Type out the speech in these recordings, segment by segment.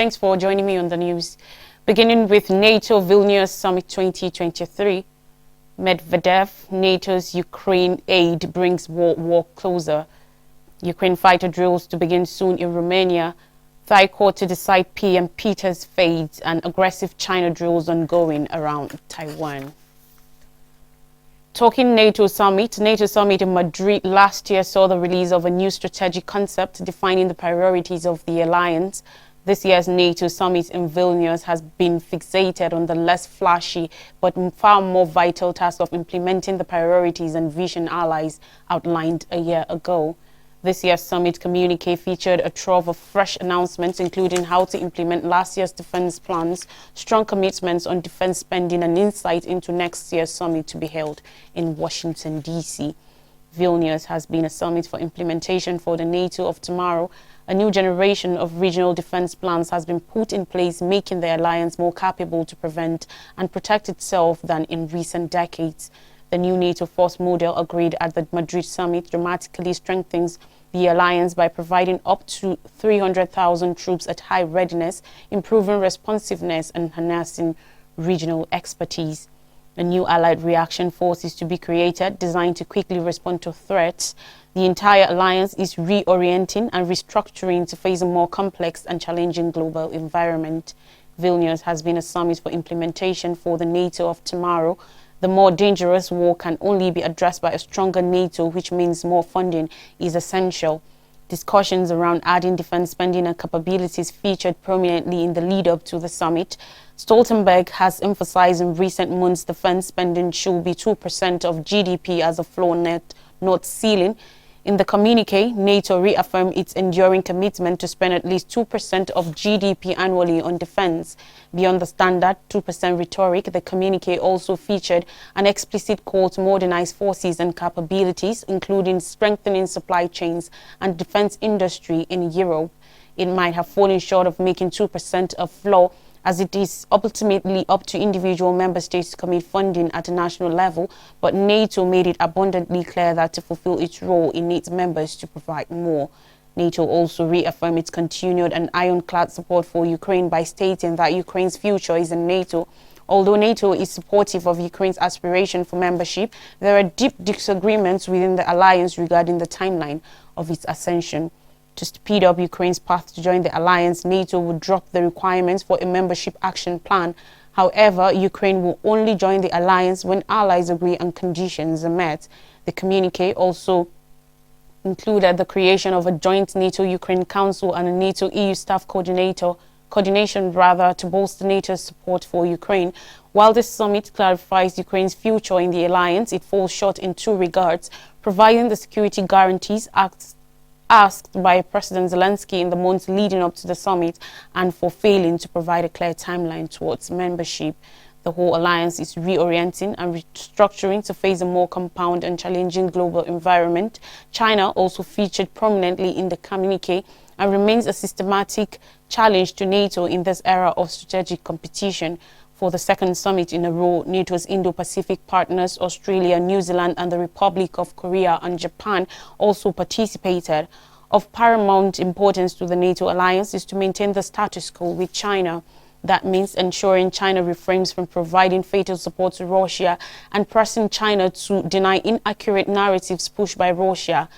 Thanks for joining me on the news. Beginning with NATO Vilnius Summit 2023, Medvedev, NATO's Ukraine aid brings war closer. Ukraine fighter drills to begin soon in Romania. Thai court to decide PM Peters' fate, and aggressive China drills ongoing around Taiwan. Talking NATO summit in Madrid last year saw the release of a new strategic concept defining the priorities of the alliance. This year's NATO summit in Vilnius has been fixated on the less flashy but far more vital task of implementing the priorities and vision allies outlined a year ago. This year's summit communique featured a trove of fresh announcements, including how to implement last year's defense plans, strong commitments on defense spending, and insight into next year's summit to be held in Washington, D.C. Vilnius has been a summit for implementation for the NATO of tomorrow. A new generation of regional defense plans has been put in place, making the alliance more capable to prevent and protect itself than in recent decades. The new NATO force model agreed at the Madrid summit dramatically strengthens the alliance by providing up to 300,000 troops at high readiness, improving responsiveness and harnessing regional expertise. A new allied reaction force is to be created, designed to quickly respond to threats. The entire alliance is reorienting and restructuring to face a more complex and challenging global environment. Vilnius has been a summit for implementation for the NATO of tomorrow. The more dangerous war can only be addressed by a stronger NATO, which means more funding is essential. Discussions around adding defense spending and capabilities featured prominently in the lead-up to the summit. Stoltenberg has emphasized in recent months defense spending should be 2% of GDP as a floor net, not ceiling. In the communique, NATO reaffirmed its enduring commitment to spend at least 2% of GDP annually on defense. Beyond the standard 2% rhetoric, the communique also featured an explicit call to modernize forces and capabilities, including strengthening supply chains and defense industry in Europe. It might have fallen short of making 2% a floor, as it is ultimately up to individual member states to commit funding at a national level, but NATO made it abundantly clear that to fulfill its role, it needs members to provide more. NATO also reaffirmed its continued and ironclad support for Ukraine by stating that Ukraine's future is in NATO. Although NATO is supportive of Ukraine's aspiration for membership, there are deep disagreements within the alliance regarding the timeline of its ascension. To speed up Ukraine's path to join the alliance, NATO would drop the requirements for a membership action plan. However, Ukraine will only join the alliance when allies agree and conditions are met. The communique also included the creation of a joint NATO-Ukraine Council and a NATO-EU staff coordination to bolster NATO's support for Ukraine. While this summit clarifies Ukraine's future in the alliance, it falls short in two regards: providing the security guarantees asked by President Zelensky in the months leading up to the summit, and for failing to provide a clear timeline towards membership. The whole alliance is reorienting and restructuring to face a more compound and challenging global environment. China also featured prominently in the communique and remains a systematic challenge to NATO in this era of strategic competition. For the second summit in a row, NATO's Indo-Pacific partners, Australia, New Zealand, and the Republic of Korea and Japan also participated. Of paramount importance to the NATO alliance is to maintain the status quo with China. That means ensuring China refrains from providing fatal support to Russia and pressing China to deny inaccurate narratives pushed by Russia.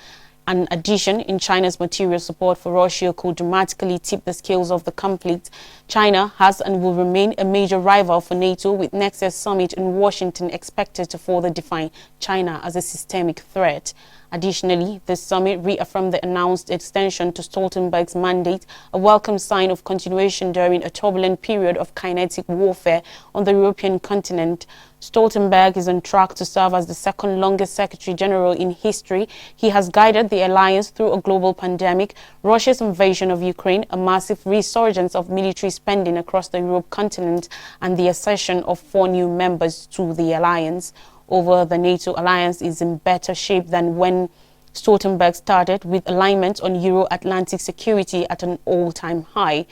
An addition in China's material support for Russia could dramatically tip the scales of the conflict. China has and will remain a major rival for NATO, with next year's summit in Washington expected to further define China as a systemic threat. Additionally, this summit reaffirmed the announced extension to Stoltenberg's mandate, a welcome sign of continuation during a turbulent period of kinetic warfare on the European continent. Stoltenberg is on track to serve as the second longest Secretary General in history. He has guided the alliance through a global pandemic, Russia's invasion of Ukraine, a massive resurgence of military spending across the Europe continent, and the accession of 4 new members to the alliance. Over the NATO alliance is in better shape than when Stoltenberg started, with alignment on Euro-Atlantic security at an all-time high.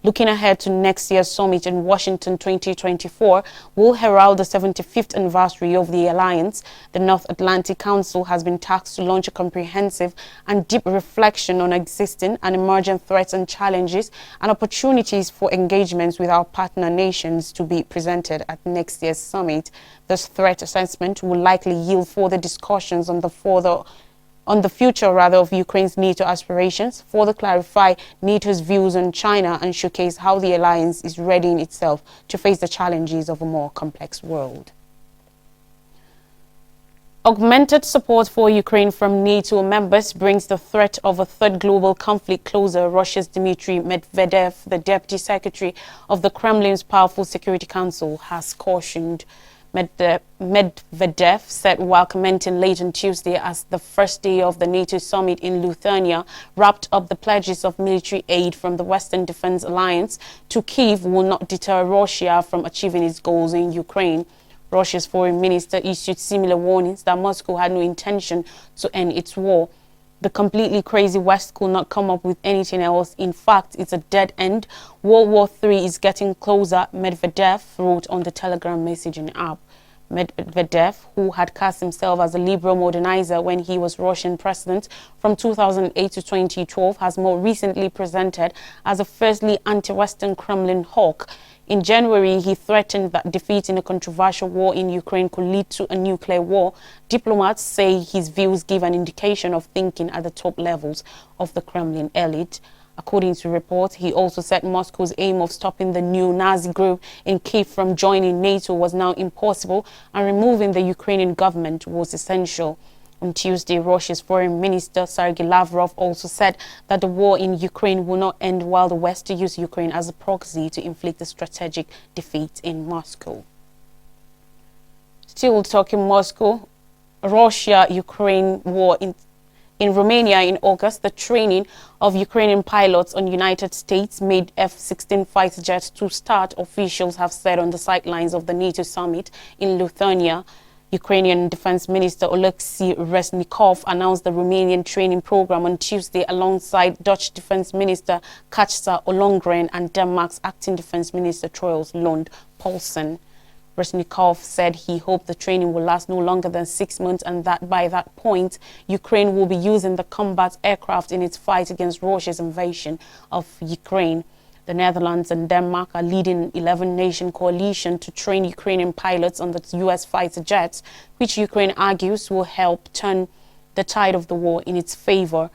looking ahead to next year's summit in Washington 2024 will herald the 75th anniversary of the alliance. The North Atlantic Council has been tasked to launch a comprehensive and deep reflection on existing and emerging threats and challenges and opportunities for engagements with our partner nations to be presented at next year's summit. This threat assessment will likely yield further discussions on the future of Ukraine's NATO aspirations, further clarify NATO's views on China, and showcase how the alliance is readying itself to face the challenges of a more complex world. Augmented support for Ukraine from NATO members brings the threat of a third global conflict closer, Russia's Dmitry Medvedev, the Deputy Secretary of the Kremlin's powerful Security Council, has cautioned. Medvedev said while commenting late on Tuesday as the first day of the NATO summit in Lithuania wrapped up the pledges of military aid from the Western Defense Alliance to Kyiv will not deter Russia from achieving its goals in Ukraine. Russia's foreign minister issued similar warnings that Moscow had no intention to end its war. The completely crazy West could not come up with anything else. In fact, it's a dead end. World War III is getting closer, Medvedev wrote on the Telegram messaging app. Medvedev, who had cast himself as a liberal modernizer when he was Russian president from 2008 to 2012, has more recently presented as a fiercely anti-Western Kremlin hawk. In January, he threatened that defeating a controversial war in Ukraine could lead to a nuclear war. Diplomats say his views give an indication of thinking at the top levels of the Kremlin elite. According to reports, he also said Moscow's aim of stopping the new Nazi group in Kyiv from joining NATO was now impossible and removing the Ukrainian government was essential. On Tuesday, Russia's Foreign Minister Sergei Lavrov also said that the war in Ukraine will not end while the West use Ukraine as a proxy to inflict a strategic defeat in Moscow. Still talking Moscow, Russia-Ukraine war in Romania in August, the training of Ukrainian pilots on United States-made F-16 fighter jets to start, officials have said on the sidelines of the NATO summit in Lithuania. Ukrainian Defense Minister Oleksiy Reznikov announced the Romanian training program on Tuesday alongside Dutch Defense Minister Kajsa Ollongren and Denmark's Acting Defense Minister Troels Lund Poulsen. Reznikov said he hoped the training will last no longer than 6 months and that by that point, Ukraine will be using the combat aircraft in its fight against Russia's invasion of Ukraine. The Netherlands and Denmark are leading an 11-nation coalition to train Ukrainian pilots on the U.S. fighter jets, which Ukraine argues will help turn the tide of the war in its favor.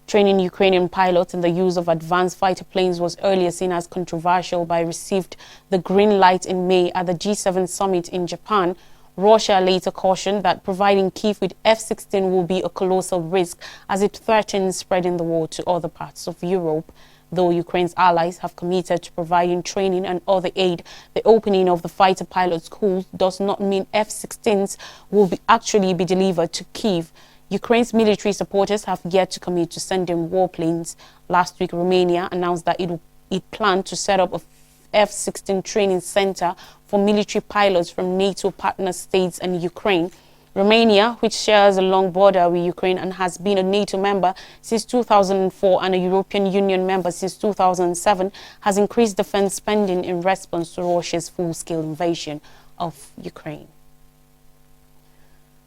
Training Ukrainian pilots in the use of advanced fighter planes was earlier seen as controversial, but received the green light in May at the G7 summit in Japan. Russia later cautioned that providing Kyiv with F-16 will be a colossal risk as it threatens spreading the war to other parts of Europe. Though Ukraine's allies have committed to providing training and other aid, the opening of the fighter pilot schools does not mean F-16s will actually be delivered to Kyiv. Ukraine's military supporters have yet to commit to sending warplanes. Last week, Romania announced that it planned to set up a F-16 training center for military pilots from NATO partner states and Ukraine. Romania, which shares a long border with Ukraine and has been a NATO member since 2004 and a European Union member since 2007, has increased defense spending in response to Russia's full-scale invasion of Ukraine.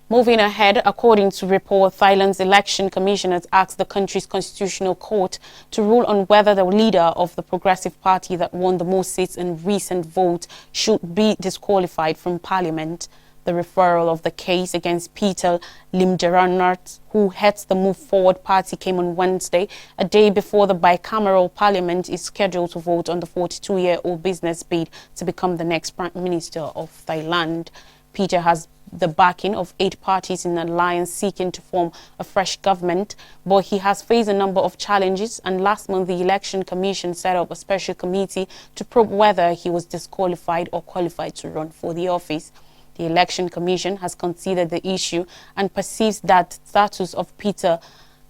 Moving ahead, according to report, Thailand's election commission has asked the country's constitutional court to rule on whether the leader of the Progressive Party that won the most seats in recent vote should be disqualified from parliament. The referral of the case against Peter Limjaroenrat, who heads the Move Forward party, came on Wednesday, a day before the bicameral parliament is scheduled to vote on the 42-year-old business bid to become the next Prime Minister of Thailand. Peter has the backing of 8 parties in an alliance seeking to form a fresh government, but he has faced a number of challenges, and last month the Election Commission set up a special committee to probe whether he was disqualified or qualified to run for the office. The Election Commission has considered the issue and perceives that status of Peter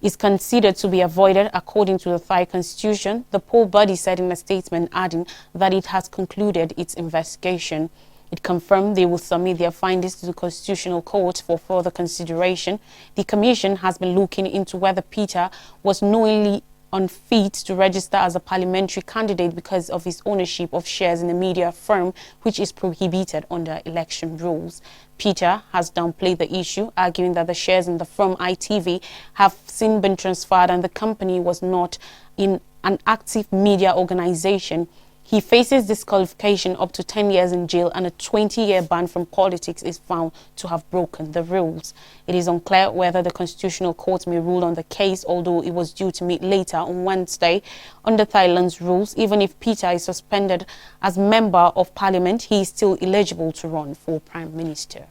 is considered to be avoided according to the Thai constitution. The poll body said in a statement, adding that it has concluded its investigation. It confirmed they will submit their findings to the Constitutional Court for further consideration. The Commission has been looking into whether Peter was knowingly unfit to register as a parliamentary candidate because of his ownership of shares in a media firm, which is prohibited under election rules. Peter has downplayed the issue, arguing that the shares in the firm ITV have since been transferred and the company was not in an active media organization. He faces disqualification, up to 10 years in jail, and a 20-year ban from politics is found to have broken the rules. It is unclear whether the Constitutional Court may rule on the case, although it was due to meet later on Wednesday. Under Thailand's rules, even if Peter is suspended as Member of Parliament, he is still eligible to run for Prime Minister.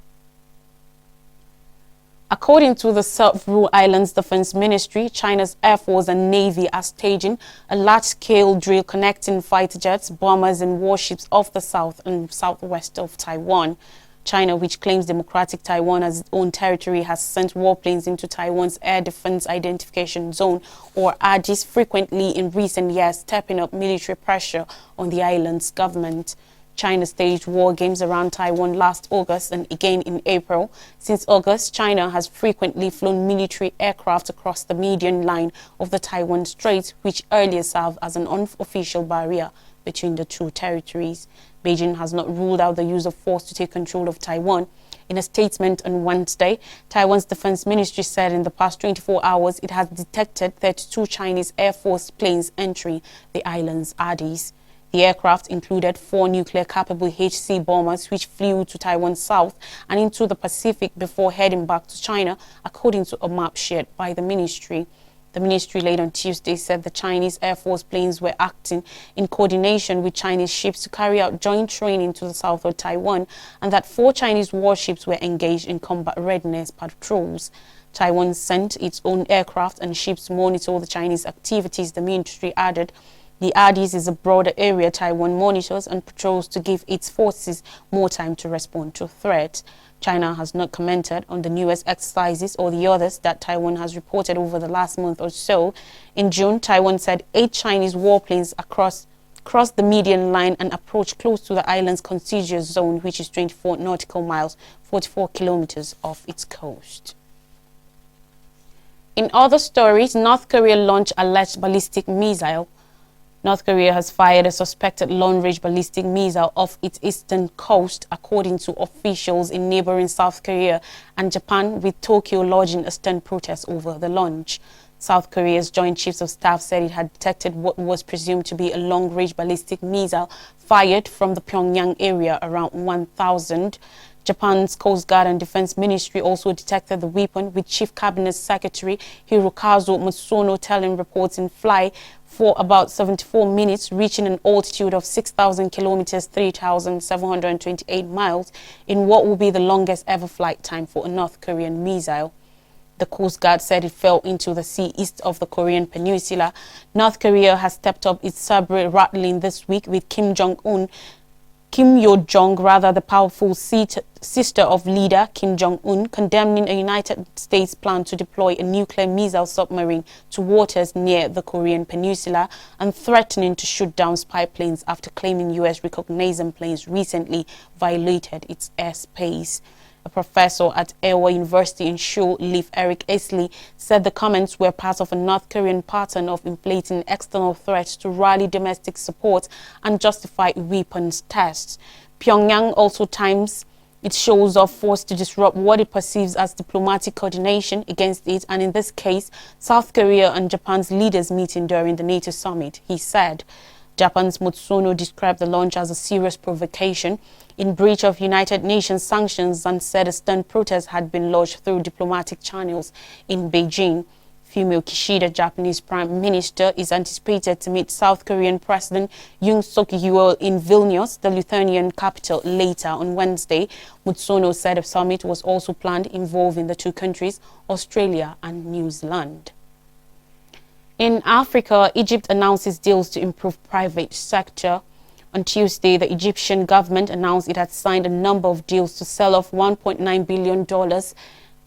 According to the Self-Rule Islands Defense Ministry, China's Air Force and Navy are staging a large-scale drill connecting fighter jets, bombers and warships off the south and southwest of Taiwan. China, which claims Democratic Taiwan as its own territory, has sent warplanes into Taiwan's Air Defense Identification Zone, or ADIZ, frequently in recent years, stepping up military pressure on the island's government. China staged war games around Taiwan last August and again in April. Since August, China has frequently flown military aircraft across the median line of the Taiwan Strait, which earlier served as an unofficial barrier between the two territories. Beijing has not ruled out the use of force to take control of Taiwan. In a statement on Wednesday, Taiwan's defense ministry said in the past 24 hours it has detected 32 Chinese Air Force planes entering the island's ADIZ. The aircraft included 4 nuclear-capable HC bombers which flew to Taiwan's south and into the Pacific before heading back to China, according to a map shared by the ministry. The ministry late on Tuesday said the Chinese Air Force planes were acting in coordination with Chinese ships to carry out joint training to the south of Taiwan, and that 4 Chinese warships were engaged in combat readiness patrols. Taiwan sent its own aircraft and ships to monitor the Chinese activities, the ministry added. The ADIZ is a broader area Taiwan monitors and patrols to give its forces more time to respond to threats. China has not commented on the newest exercises or the others that Taiwan has reported over the last month or so. In June, Taiwan said 8 Chinese warplanes crossed the median line and approached close to the island's contiguous zone, which is 24 nautical miles, 44 kilometers off its coast. In other stories, North Korea launched alleged ballistic missile. North Korea has fired a suspected long-range ballistic missile off its eastern coast, according to officials in neighboring South Korea and Japan, with Tokyo lodging a stern protest over the launch. South Korea's Joint Chiefs of Staff said it had detected what was presumed to be a long-range ballistic missile fired from the Pyongyang area around 1,000. Japan's Coast Guard and Defense Ministry also detected the weapon, with Chief Cabinet Secretary Hirokazu Matsuno telling reports in fly for about 74 minutes, reaching an altitude of 6,000 kilometers, 3,728 miles, in what will be the longest ever flight time for a North Korean missile. The Coast Guard said it fell into the sea east of the Korean peninsula. North Korea has stepped up its sabre rattling this week, with Kim Yo-jong, the powerful sister of leader Kim Jong-un, condemning a United States plan to deploy a nuclear missile submarine to waters near the Korean peninsula and threatening to shoot down spy planes after claiming U.S. reconnaissance planes recently violated its airspace. A professor at Iowa University in Seoul, Leif Eric Easley, said the comments were part of a North Korean pattern of inflating external threats to rally domestic support and justify weapons tests. Pyongyang also times its shows of force to disrupt what it perceives as diplomatic coordination against it, and in this case, South Korea and Japan's leaders meeting during the NATO summit, he said. Japan's Matsuno described the launch as a serious provocation in breach of United Nations sanctions and said a stern protest had been lodged through diplomatic channels in Beijing. Fumio Kishida, Japanese Prime Minister, is anticipated to meet South Korean President Yoon Suk-yeol in Vilnius, the Lithuanian capital, later on Wednesday. Matsuno said a summit was also planned involving the two countries, Australia and New Zealand. In Africa, Egypt announces deals to improve private sector. On Tuesday, the Egyptian government announced it had signed a number of deals to sell off $1.9 billion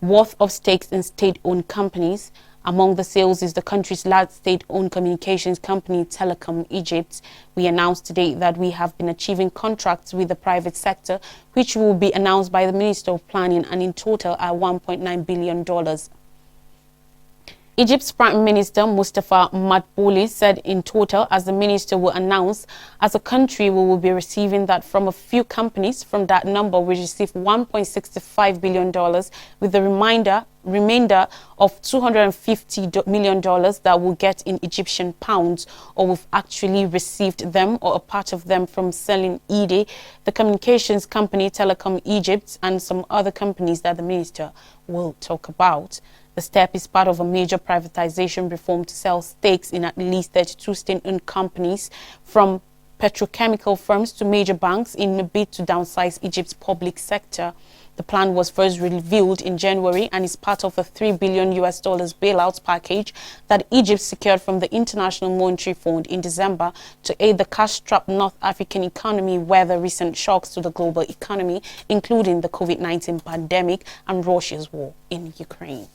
worth of stakes in state-owned companies. Among the sales is the country's large state-owned communications company, Telecom Egypt. We announced today that we have been achieving contracts with the private sector, which will be announced by the Minister of Planning, and in total are $1.9 billion. Egypt's Prime Minister Mustafa Madbouli said in total, as the minister will announce, as a country we will be receiving that from a few companies. From that number we receive $1.65 billion, with the remainder of $250 million that we'll get in Egyptian pounds, or we've actually received them or a part of them from selling EDE, the communications company Telecom Egypt, and some other companies that the minister will talk about. The step is part of a major privatization reform to sell stakes in at least 32 state-owned companies, from petrochemical firms to major banks, in a bid to downsize Egypt's public sector. The plan was first revealed in January and is part of a $3 billion bailout package that Egypt secured from the International Monetary Fund in December to aid the cash-strapped North African economy weather recent shocks to the global economy, including the COVID-19 pandemic and Russia's war in Ukraine.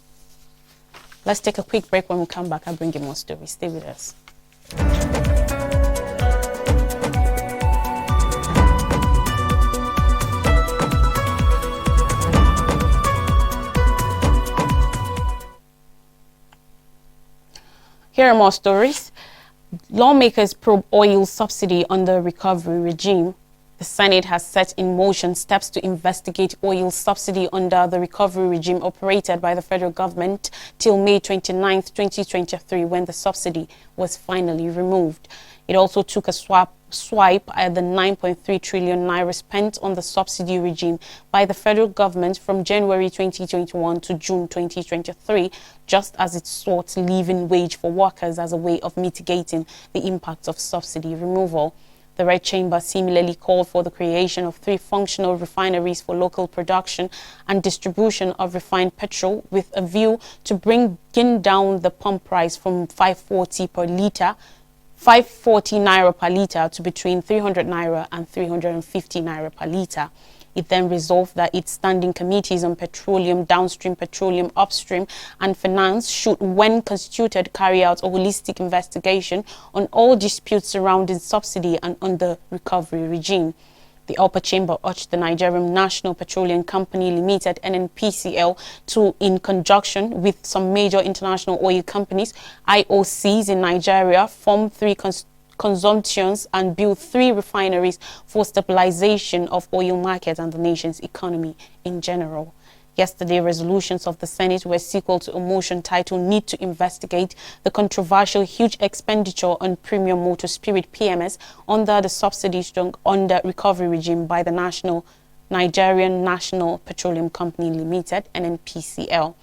Let's take a quick break. When we come back, I'll bring you more stories. Stay with us. Here are more stories. Lawmakers probe oil subsidy under recovery regime. The Senate has set in motion steps to investigate oil subsidy under the recovery regime operated by the federal government till May 29, 2023, when the subsidy was finally removed. It also took a swipe at the 9.3 trillion naira spent on the subsidy regime by the federal government from January 2021 to June 2023, just as it sought living wage for workers as a way of mitigating the impact of subsidy removal. The Red Chamber similarly called for the creation of 3 functional refineries for local production and distribution of refined petrol, with a view to bringing down the pump price from 540 naira per litre to between 300 naira and 350 naira per litre. It then resolved that its standing committees on petroleum, downstream, petroleum, upstream and finance should, when constituted, carry out a holistic investigation on all disputes surrounding subsidy and under recovery regime. The upper chamber urged the Nigerian National Petroleum Company Limited, NNPCL, to, in conjunction with some major international oil companies, IOCs in Nigeria, form 3 consortiums and build 3 refineries for stabilization of oil market and the nation's economy in general. Yesterday, resolutions of the Senate were sequel to a motion titled "Need to Investigate the Controversial Huge Expenditure on Premium Motor Spirit (PMS) under the subsidy under recovery regime by the Nigerian National Petroleum Company Limited, NNPCL.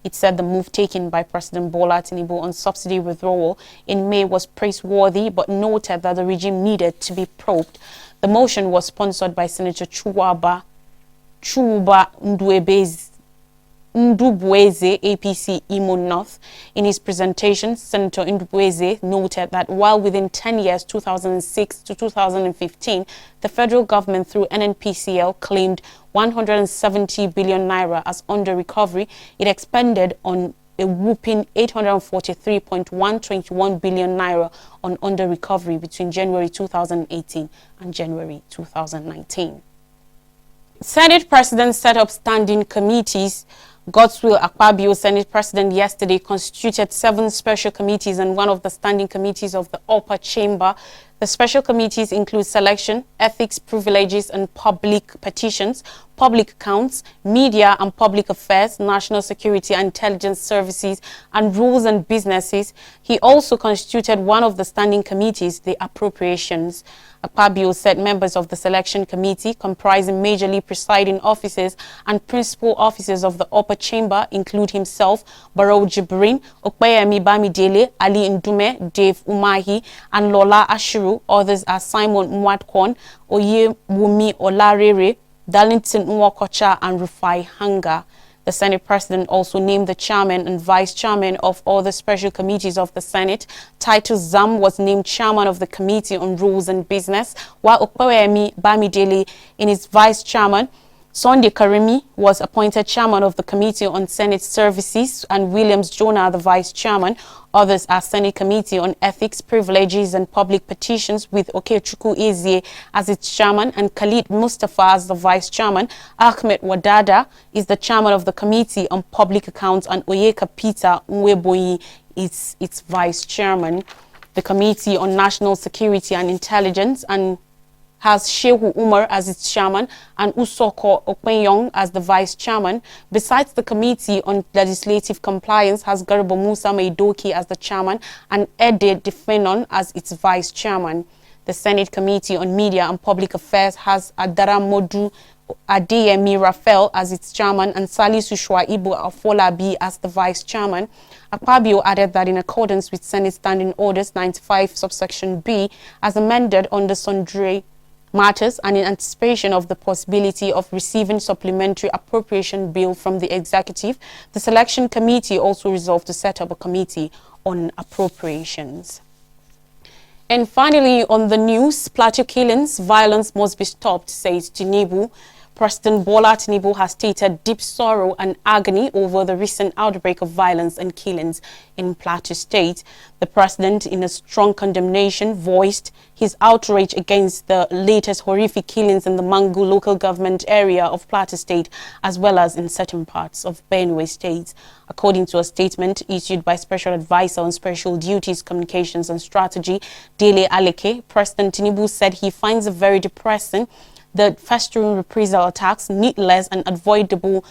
It said the move taken by President Bola Tinubu on subsidy withdrawal in May was praiseworthy, but noted that the regime needed to be probed. The motion was sponsored by Senator Chuba Ndubweze, APC Imo North. In his presentation, Senator Ndubweze noted that while within 10 years, 2006 to 2015, the federal government through NNPCL claimed 170 billion naira as under recovery, it expended on a whopping 843.121 billion naira on under recovery between January 2018 and January 2019. Senate President set up standing committees. Godswill Akpabio, Senate President, yesterday constituted 7 special committees and one of the standing committees of the upper chamber. The special committees include selection, ethics, privileges and public petitions, public accounts, media and public affairs, national security and intelligence services, and rules and businesses. He also constituted one of the standing committees, the appropriations. Akpabio said members of the selection committee, comprising majorly presiding officers and principal officers of the upper chamber, include himself, Barrow Jibrin, Okpeyemi Bamidele, Ali Ndume, Dave Umahi, and Lola Ashiru. Others are Simon Mwadkon, Oyewumi Olarere, Darlington Nwokocha, and Rufai Hanga. The Senate President also named the chairman and vice chairman of all the special committees of the Senate. Titus Zam was named chairman of the Committee on Rules and Business, while Okpeyemi Bamidele is vice chairman. Sunday Karimi was appointed chairman of the Committee on Senate Services and Williams Jonah the vice chairman. Others are Senate Committee on Ethics, Privileges and Public Petitions with Okechukwu Ezie as its chairman and Khalid Mustafa as the vice chairman. Ahmed Wadada is the chairman of the Committee on Public Accounts and Oyeka Peter Nweboyi is its vice chairman. The Committee on National Security and Intelligence and has Shehu Umar as its chairman and Usoko Okpenyong as the vice chairman. Besides, the Committee on Legislative Compliance has Garba Musa Maidoki as the chairman and Ede Defenon as its vice chairman. The Senate Committee on Media and Public Affairs has Adara Modu Adeyemi Raphael as its chairman and Salisu Shuaibu Afolabi as the vice chairman. Akpabio added that in accordance with Senate Standing Orders 95 subsection B as amended under sundry matters and in anticipation of the possibility of receiving supplementary appropriation bill from the executive, the selection committee also resolved to set up a committee on appropriations. And finally, on the news, Plateau killings, violence must be stopped, says Tinubu. President Bola Tinubu has stated deep sorrow and agony over the recent outbreak of violence and killings in Plateau State. The president, in a strong condemnation, voiced his outrage against the latest horrific killings in the Mangu local government area of Plateau State, as well as in certain parts of Benue State. According to a statement issued by Special Advisor on Special Duties, Communications and Strategy, Dele Aleke, President Tinubu said he finds it very depressing the festering reprisal attacks, needless and avoidable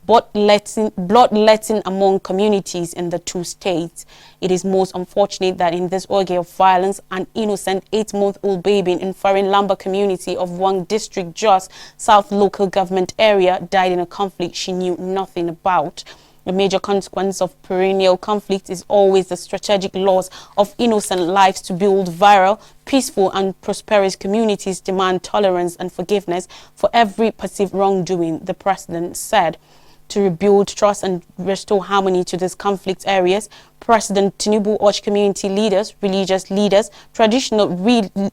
bloodletting among communities in the two states. It is most unfortunate that in this orgy of violence, an innocent 8-month-old baby in Farin Lamba community of Wang District, Jos South local government area died in a conflict she knew nothing about. A major consequence of perennial conflict is always the strategic loss of innocent lives. To build viral, peaceful and prosperous communities demand tolerance and forgiveness for every perceived wrongdoing, the president said. To rebuild trust and restore harmony to these conflict areas, President Tinubu urged community leaders, religious leaders, traditional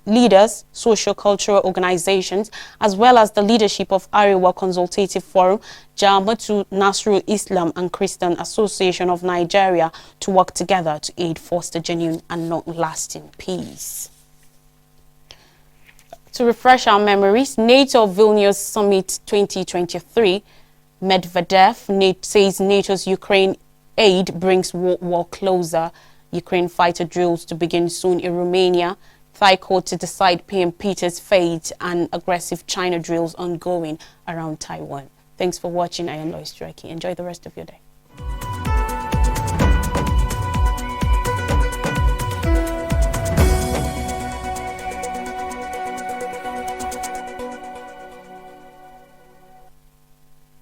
leaders, socio-cultural organizations, as well as the leadership of Arewa Consultative Forum, Jama'atu Nasrul Islam and Christian Association of Nigeria to work together to aid foster genuine and long-lasting peace. To refresh our memories, NATO Vilnius Summit 2023, Medvedev says NATO's Ukraine aid brings war closer. Ukraine fighter drills to begin soon in Romania. Thai court to decide PM Peter's fate, and aggressive China drills ongoing around Taiwan. Thanks for watching. I am Lois Drake. Enjoy the rest of your day.